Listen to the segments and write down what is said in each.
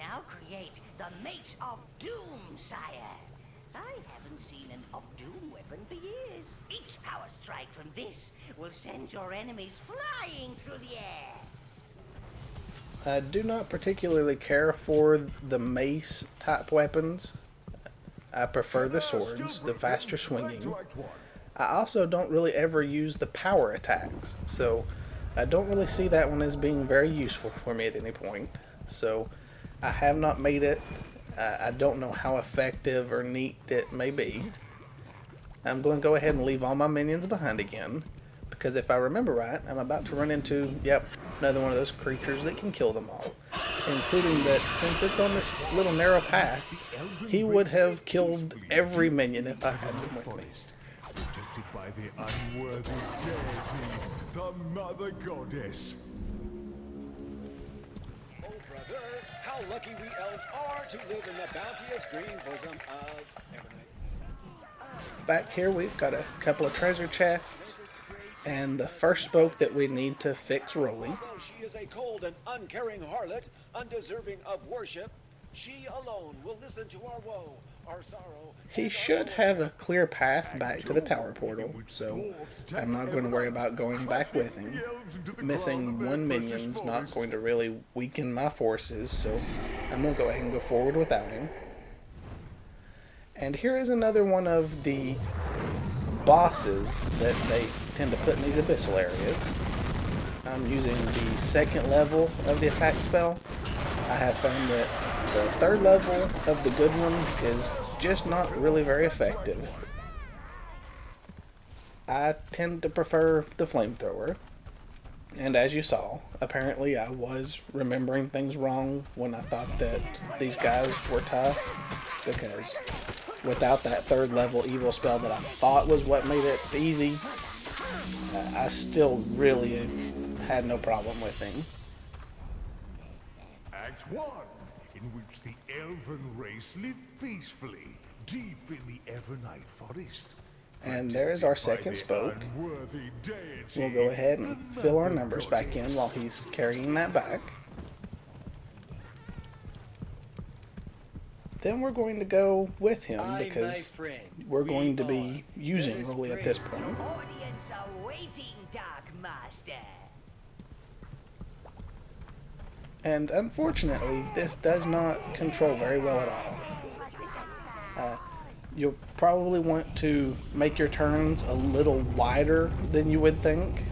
now create the Mate of Doom, sire. I haven't seen an of Doom weapon for years. Each power strike from this will send your enemies flying through the air. I do not particularly care for the mace type weapons. I prefer the swords, the faster swinging. I also don't really ever use the power attacks, so I don't really see that one as being very useful for me at any point. So I have not made it. I don't know how effective or neat it may be. I'm going to go ahead and leave all my minions behind again, because if I remember right, I'm about to run into, yep, another one of those creatures that can kill them all. Including that since it's on this little narrow path, he would have killed every minion if I had them with me. Protected by the unworthy deity, the Mother Goddess. Oh, brother, how lucky we elves are to live in the bounteous green bosom of Evernight. Back here we've got a couple of treasure chests, and the first spoke that we need to fix Rolly. Although she is a cold and uncaring harlot, undeserving of worship, she alone will listen to our woe, our sorrow. He should have a clear path back to the tower portal, so I'm not going to worry about going back with him. Missing one minion's not going to really weaken my forces, so I'm going to go ahead and go forward without him. And here is another one of the bosses that they tend to put in these abyssal areas. I'm using the second level of the attack spell. I have found that the third level of the good one is just not really very effective. I tend to prefer the flamethrower. And as you saw, apparently I was remembering things wrong when I thought that these guys were tough, because without that third level evil spell that I thought was what made it easy, I still really had no problem with him. Act 1, in which the elven race live peacefully, deep in the Evernight forest. And there is our second spoke. We'll go ahead and fill our numbers back in while he's carrying that back. Then we're going to go with him because we're going to be using Rolly at this point. Audience awaiting, Dark Master. And unfortunately, this does not control very well at all. You'll probably want to make your turns a little wider than you would think.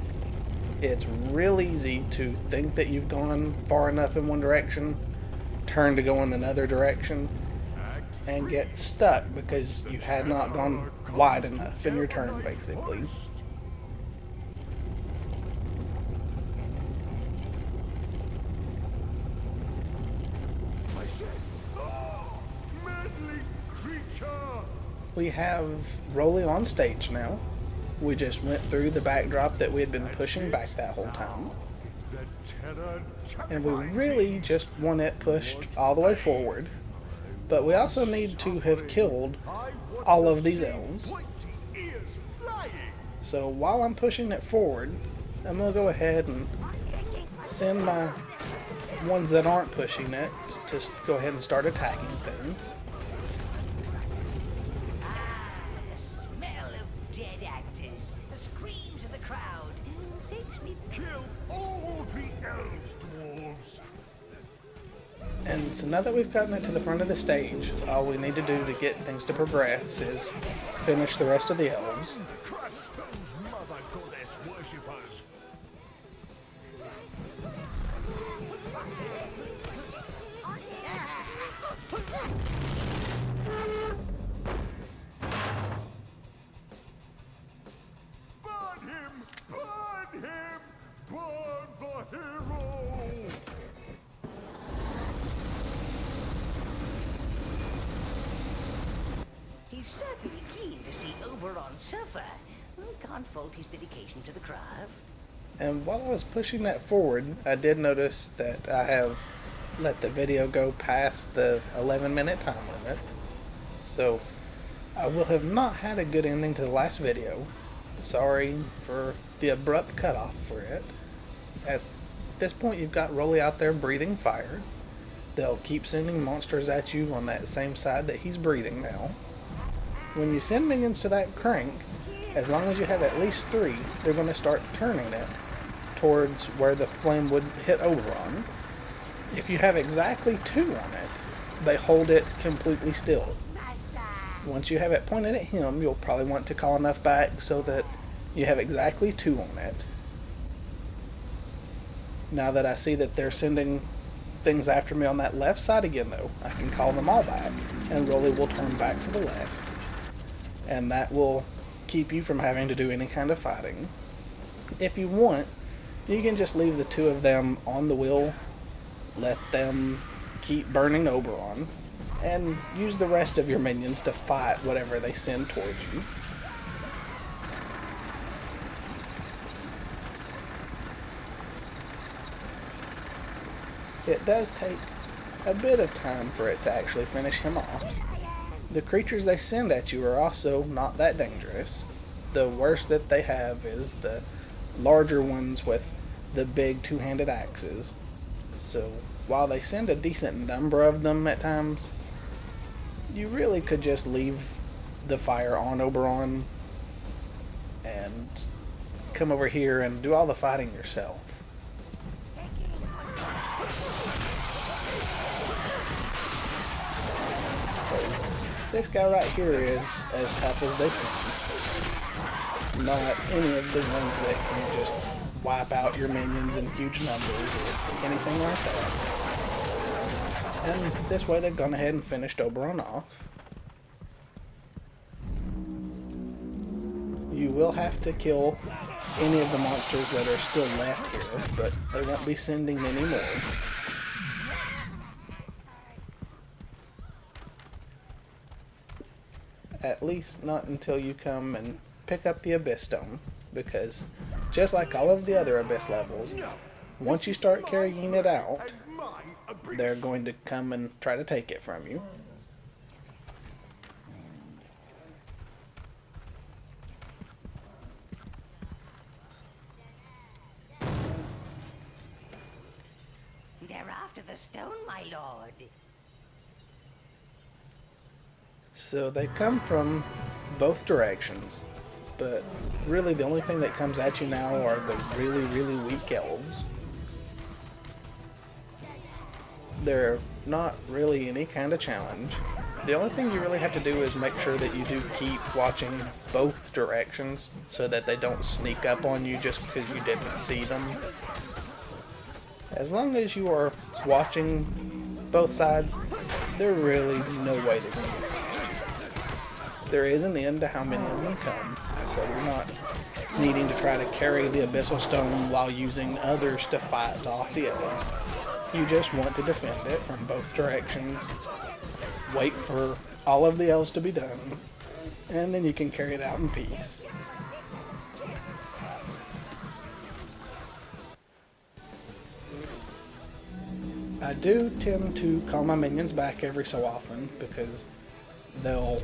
It's real easy to think that you've gone far enough in one direction, turn to go in another direction, and get stuck because you had not gone wide enough in your turn, basically. We have Rolly on stage now. We just went through the backdrop that we had been pushing back that whole time. And we really just want it pushed all the way forward. But we also need to have killed all of these elves. So while I'm pushing it forward, I'm going to go ahead and send my ones that aren't pushing it to go ahead and start attacking things. The smell of dead actors, the screams of the crowd, takes me. Kill all the elves, dwarves. And so now that we've gotten it to the front of the stage, all we need to do to get things to progress is finish the rest of the elves. Crush those Mother Goddess worshippers. Burn him! Burn him! Burn the hero! He's certainly keen to see Overlord suffer. Can't fault his dedication to the craft. And while I was pushing that forward, I did notice that I have let the video go past the 11-minute time limit. So I will have not had a good ending to the last video. Sorry for the abrupt cutoff for it. At this point, you've got Rolly out there breathing fire. they'll keep sending monsters at you on that same side that he's breathing now. When you send minions to that crank, as long as you have at least 3, they're going to start turning it towards where the flame would hit Oberon. If you have exactly 2 on it, they hold it completely still. Once you have it pointed at him, you'll probably want to call enough back so that you have exactly 2 on it. Now that I see that they're sending things after me on that left side again though, I can call them all back, and Rolly will turn back to the left. And that will keep you from having to do any kind of fighting. If you want, you can just leave the 2 of them on the wheel, let them keep burning Oberon, and use the rest of your minions to fight whatever they send towards you. It does take a bit of time for it to actually finish him off. The creatures they send at you are also not that dangerous. The worst that they have is the larger ones with the big 2-handed axes. So while they send a decent number of them at times, you really could just leave the fire on Oberon and come over here and do all the fighting yourself. This guy right here is as tough as they seem. Not any of the ones that can just wipe out your minions in huge numbers or anything like that. And this way they've gone ahead and finished Oberon off. You will have to kill any of the monsters that are still left here, but they won't be sending many more. At least not until you come and pick up the Abyss Stone, because just like all of the other Abyss levels, once you start carrying it out, they're going to come and try to take it from you. They're after the stone, my lord. So they come from both directions, but really the only thing that comes at you now are the really, really weak elves. They're not really any kind of challenge. The only thing you really have to do is make sure that you do keep watching both directions so that they don't sneak up on you just because you didn't see them. As long as you are watching both sides, there's really no way they're going to get you. There is an end to how many of them come, so you're not needing to try to carry the Abyssal Stone while using others to fight off the elves. You just want to defend it from both directions, wait for all of the elves to be done, and then you can carry it out in peace. I do tend to call my minions back every so often because they'll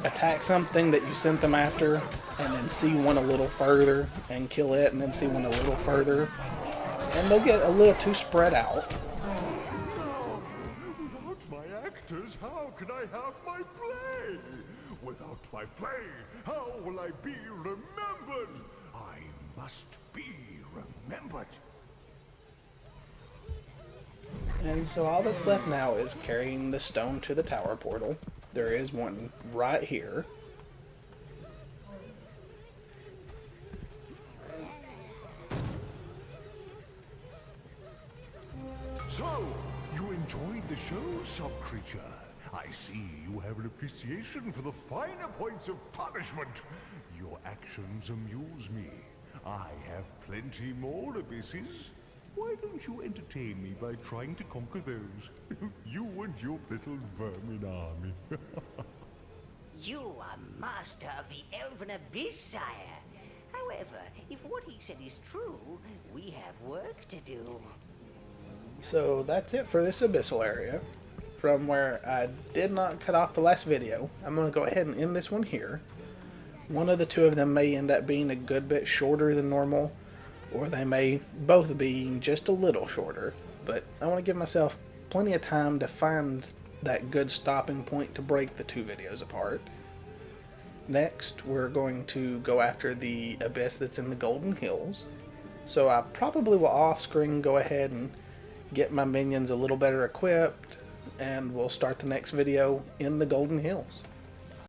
attack something that you sent them after and then see one a little further and kill it and then see one a little further, and they'll get a little too spread out. Without my actors, how can I have my play? Without my play, how will I be remembered? I must be remembered. And so all that's left now is carrying the stone to the tower portal. There is one right here. So, you enjoyed the show, sub-creature. I see you have an appreciation for the finer points of punishment. Your actions amuse me. I have plenty more abysses. Why don't you entertain me by trying to conquer those? You and your little vermin army. You are master of the Elven Abyss, sire. However, if what he said is true, we have work to do. So that's it for this Abyssal area. From where I did not cut off the last video, I'm going to go ahead and end this one here. One of the two of them may end up being a good bit shorter than normal, or they may both be just a little shorter, but I want to give myself plenty of time to find that good stopping point to break the two videos apart. Next, we're going to go after the abyss that's in the Golden Hills. So I probably will off-screen go ahead and get my minions a little better equipped, and we'll start the next video in the Golden Hills.